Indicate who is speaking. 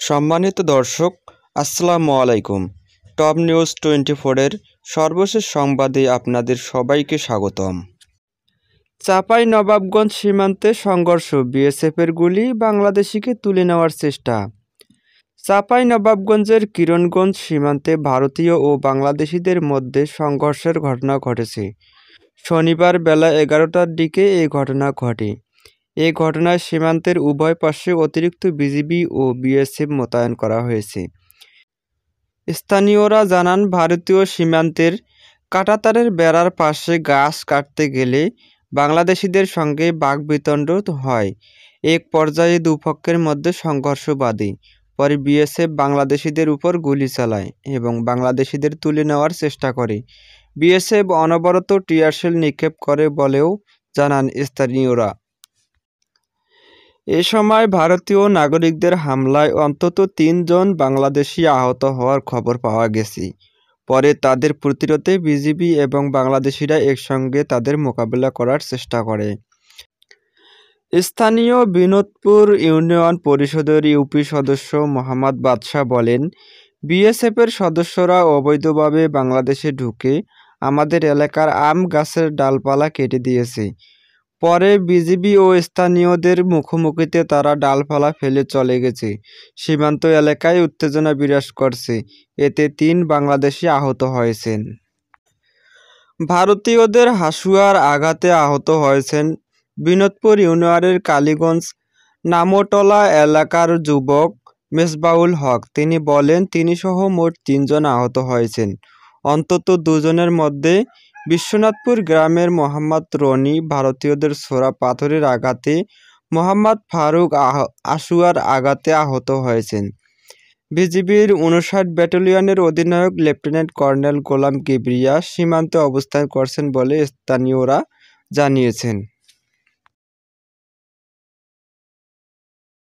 Speaker 1: সম্মানিত দর্শক, আসসালামু আলাইকুম। টপ নিউজ 24-এর সর্বশেষ সংবাদে আপনাদের সবাইকে স্বাগতম। চাঁপাইনবাবগঞ্জ সীমান্তে সংঘর্ষ, বিএসএফের গুলি, বাংলাদেশিকে তুলে নেওয়ার চেষ্টা। চাঁপাইনবাবগঞ্জের কিরণগঞ্জ সীমান্তে ভারতীয় ও বাংলাদেশিদের মধ্যে সংঘর্ষের ঘটনা ঘটেছে। শনিবার বেলা 11টার দিকে এই ঘটনা ঘটে। এ ঘটনায় সীমান্তের উভয় পাশে অতিরিক্ত বিজিবি ও বিএসএফ মোতায়েন করা হয়েছে। স্থানীয়রা জানান, ভারতীয় সীমান্তের কাঁটাতারের বেড়ার পাশে গাছ কাটতে গেলে বাংলাদেশিদের সঙ্গে বাকবিতণ্ড হয়। এক পর্যায়ে দুপক্ষের মধ্যে সংঘর্ষ বাধে। পরে বিএসএফ বাংলাদেশিদের উপর গুলি চালায় এবং বাংলাদেশিদের তুলে নেওয়ার চেষ্টা করে। বিএসএফ অনবরত টিয়ারশেল নিক্ষেপ করে বলেও জানান স্থানীয়রা। এ সময় ভারতীয় নাগরিকদের হামলায় অন্তত ৩ জন বাংলাদেশি আহত হওয়ার খবর পাওয়া গেছে। পরে তাদের প্রতিরোধে বিজিবি এবং বাংলাদেশিরা একসঙ্গে তাদের মোকাবিলা করার চেষ্টা করে। স্থানীয় বিনোদপুর ইউনিয়ন পরিষদের ইউপি সদস্য মোহাম্মদ বাদশা বলেন, বিএসএফের সদস্যরা অবৈধভাবে বাংলাদেশে ঢুকে আমাদের এলাকার আম গাছের ডালপালা কেটে দিয়েছে। পরে বিজিবি ও স্থানীয়দের মুখোমুখিতে তারা ডালপালা ফেলে চলে গেছে। সীমান্ত এলাকায় উত্তেজনা বিরাজ করছে। এতে ৩ বাংলাদেশি আহত হয়েছেন। ভারতীয়দের হাঁসুয়ার আঘাতে আহত হয়েছেন বিনোদপুর ইউনিয়নের কালীগঞ্জ নামটলা এলাকার যুবক মেজবাউল হক। তিনি বলেন, তিনি সহ মোট ৩ জন আহত হয়েছেন। অন্তত ২ জনের মধ্যে বিশ্বনাথপুর গ্রামের মোহাম্মদ রনি ভারতীয়দের ছোড়া পাথরের আঘাতে, মোহাম্মদ ফারুক আশুয়ার আঘাতে আহত হয়েছেন। বিজিবির ৫৯ ব্যাটালিয়নের অধিনায়ক লেফটেন্যান্ট কর্নেল গোলাম কিবরিয়া সীমান্তে অবস্থান করছেন বলে স্থানীয়রা জানিয়েছেন।